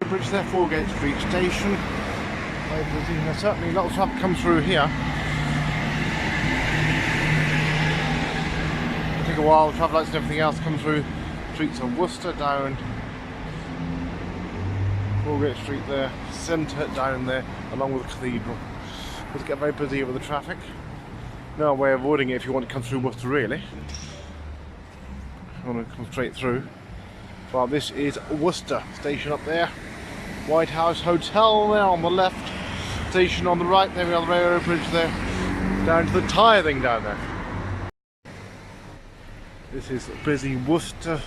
bridge there, Foregate Street station. There's certainly a lot of traffic comes through here. It'll take a while, traffic lights and everything else come through streets of Worcester, down Foregate Street there, centre down there, along with the Cathedral. It'll get very busy with the traffic. No way of avoiding it if you want to come through Worcester, really. If you want to come straight through. Well, this is Worcester station up there. White House Hotel there on the left. Station on the right. There we are, the railroad bridge there. Down to the tithing down there. This is busy Worcester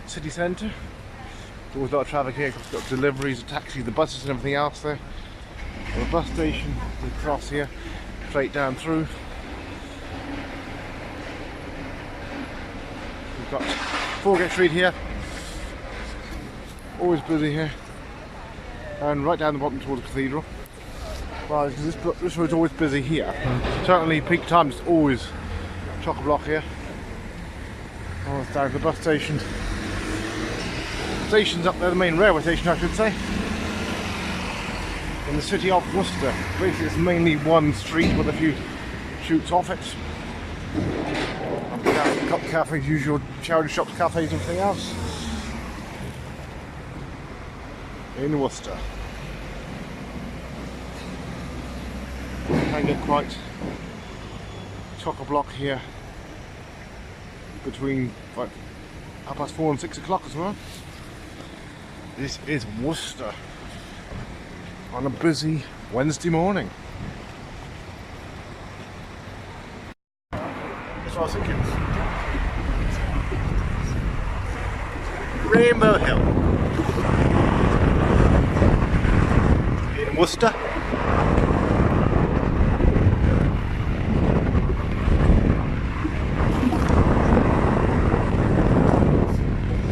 city centre. There's always a lot of traffic here. We've got deliveries, the taxis, the buses and everything else there. The bus station, we cross here, straight down through. We've got Foregate Street here. Always busy here. And right down the bottom towards the Cathedral. Well, this road's always busy here. Certainly peak times, it's always chock-a-block here. Oh, it's down to the bus station. Station's up there, the main railway station I should say. In the city of Worcester. Basically it's mainly one street with a few shoots off it. Cup cafes, usual charity shops, cafes and everything else. In Worcester. Can get quite chock-a-block here between 4:30 and 6 o'clock as well. This is Worcester on a busy Wednesday morning. That's what I was thinking. Rainbow Hill in Worcester.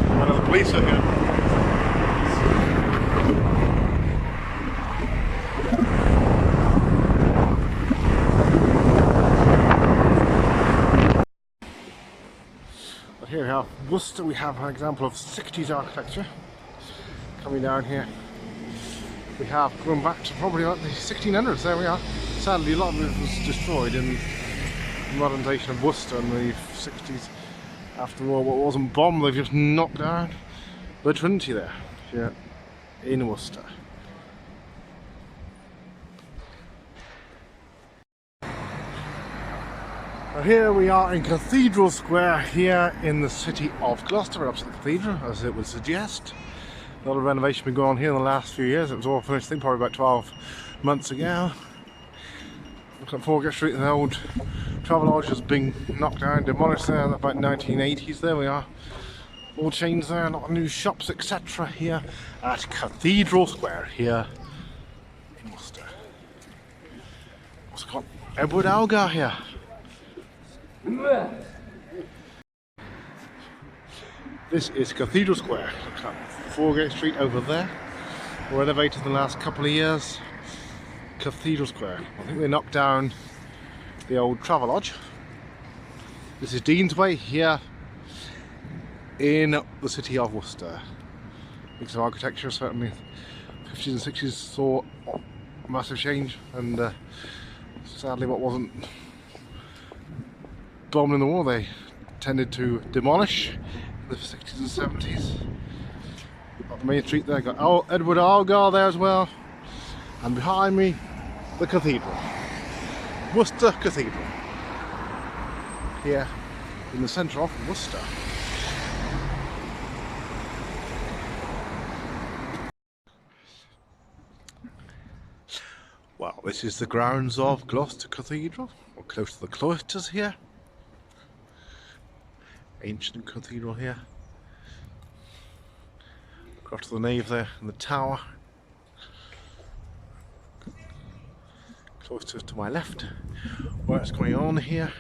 One of the police are here. Here we have Worcester. We have an example of 60s architecture coming down here. We have going back to probably like the 1600s. There we are. Sadly, a lot of it was destroyed in the modernisation of Worcester in the 60s. After all, what wasn't bombed, they've just knocked down the Trinity there. Yeah, in Worcester. Here we are in Cathedral Square here in the city of Gloucester. We're up to the Cathedral, as it would suggest. A lot of renovation been going on here in the last few years. It was all finished, I think, probably about 12 months ago. Look at Foregate Street, the old Travelodge has been knocked down, demolished there in about 1980s. There we are. All changed there, a lot of new shops, etc. here at Cathedral Square here in Worcester. Also got Edward Algar here. This is Cathedral Square. Look at Foregate Street over there. Renovated in the last couple of years. Cathedral Square. I think they knocked down the old Travelodge. This is Dean's Way here in the city of Worcester. Mix of architecture, certainly 50s and 60s saw a massive change, and sadly what wasn't bombed in the war they tended to demolish in the 60s and 70s. Got the main street there, got Edward Algar there as well, and behind me the Cathedral, Worcester Cathedral, here in the centre of Worcester. Well, this is the grounds of Gloucester Cathedral. We're close to the Cloisters here. Ancient cathedral here. Across to the nave there and the tower. Cloisters to my left. What's going on here?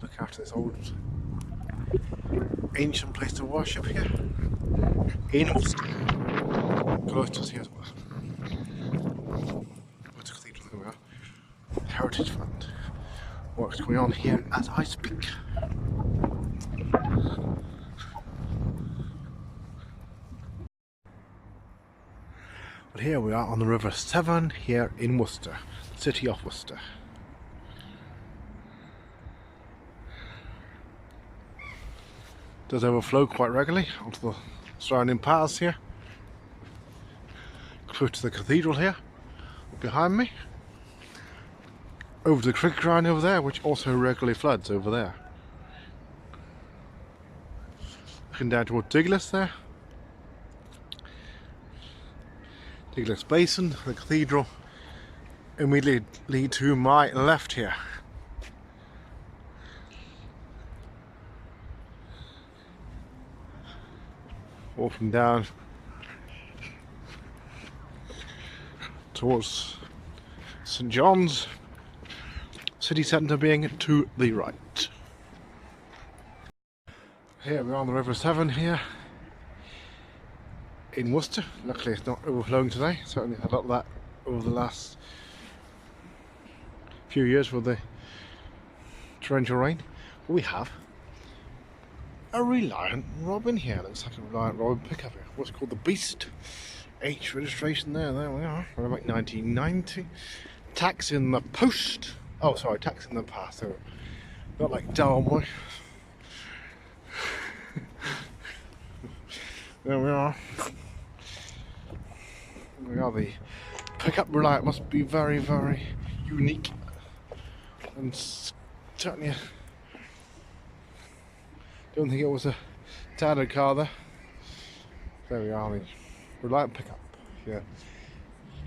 Look after this old ancient place to worship here. In Worcester. Cloisters here as well. Worcester Cathedral, there we are. Heritage Fund. Work's going on here as I speak. Here we are on the River Severn here in Worcester, city of Worcester. Does overflow quite regularly onto the surrounding paths here. Close to the cathedral here, behind me. Over to the cricket ground over there, which also regularly floods over there. Looking down toward Diglis there. Diglis Basin, the cathedral, immediately to my left here. Walking down towards St John's, city centre being to the right. Here we are on the River Severn here in Worcester. Luckily it's not overflowing today. Certainly had a lot of that over the last few years with the torrential rain. But we have a Reliant Robin here. Looks like a Reliant Robin pickup here. What's called the Beast. H registration there we are. We're about 1990. Tax in the post. Oh sorry, tax in the past. So not like Dalmoy. There we are. There we are. The pickup Reliant must be very, very unique. And certainly don't think it was a standard car there. There we are, the Reliant pickup here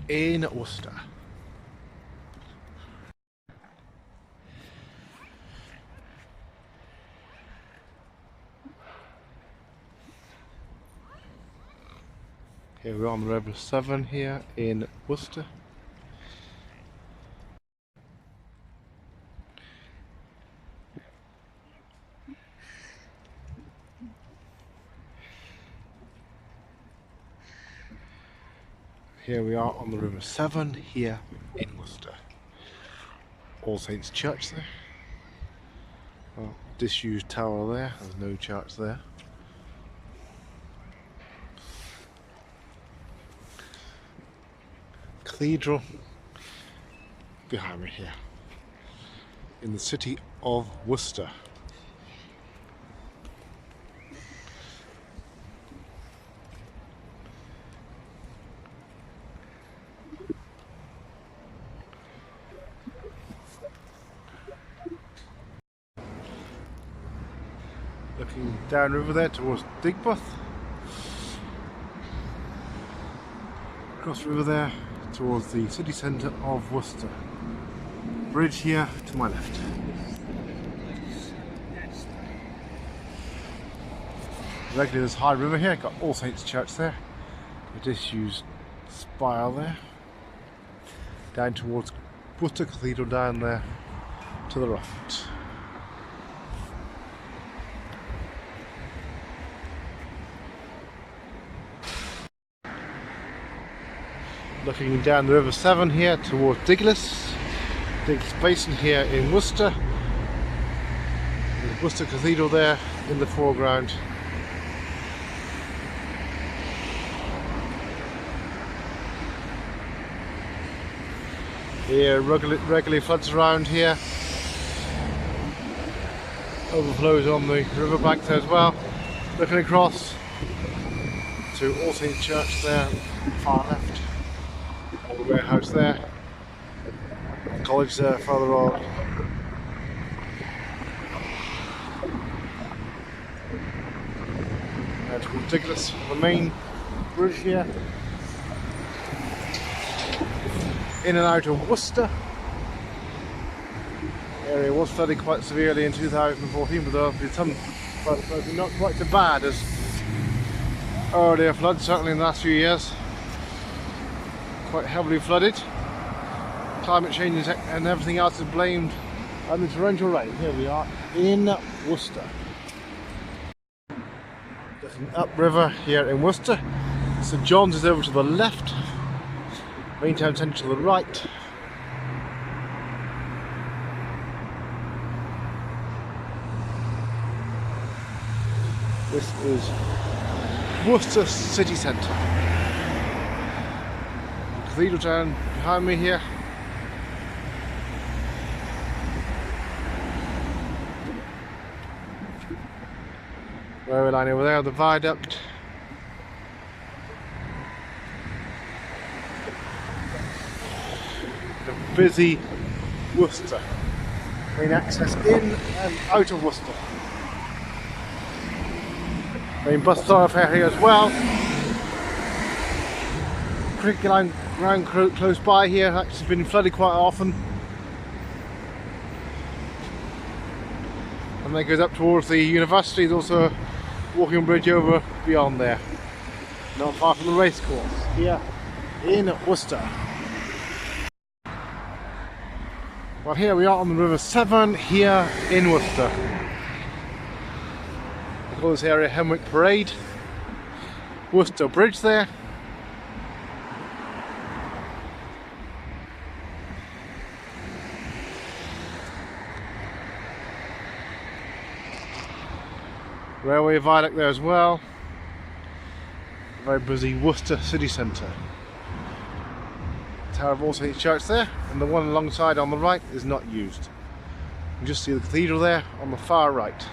in Worcester. Here we are on the River Severn here in Worcester. Here we are on the River Severn here in Worcester. All Saints Church there. Well, disused tower there, there's no church there. Cathedral behind me here in the city of Worcester. Looking downriver there towards Digbeth. Across the river there towards the city centre of Worcester. Bridge here to my left. Regularly there's High River here, got All Saints Church there. A disused spire there. Down towards Worcester Cathedral down there to the right. Looking down the River Severn here towards Diglis Basin here in Worcester. The Worcester Cathedral there in the foreground. Here regularly floods around here. Overflows on the riverbank there as well. Looking across to All Saints Church there, far left. The warehouse there, college there further on. It's ridiculous. The main bridge here, in and out of Worcester. The area was flooded quite severely in 2014, but there have been some floods, not quite so bad as earlier floods, certainly in the last few years. Quite heavily flooded. Climate change and everything else is blamed on the torrential rain. Here we are in Worcester. Looking upriver here in Worcester. St John's is over to the left. Main town centre to the right. This is Worcester city centre. Cathedral down behind me here. Railway line over there, the viaduct. The busy Worcester. Main access in and out of Worcester. Main bus thoroughfare here as well. Creek line round close by here, actually been flooded quite often. And then it goes up towards the university. There's also a walking bridge over beyond there. Not far from the racecourse here in Worcester. Well, here we are on the River Severn here in Worcester. We call this area Hemwick Parade. Worcester Bridge there. Railway viaduct there as well. Very busy Worcester city centre. Tower of All Saints Church there, and the one alongside on the right is not used. You can just see the cathedral there on the far right.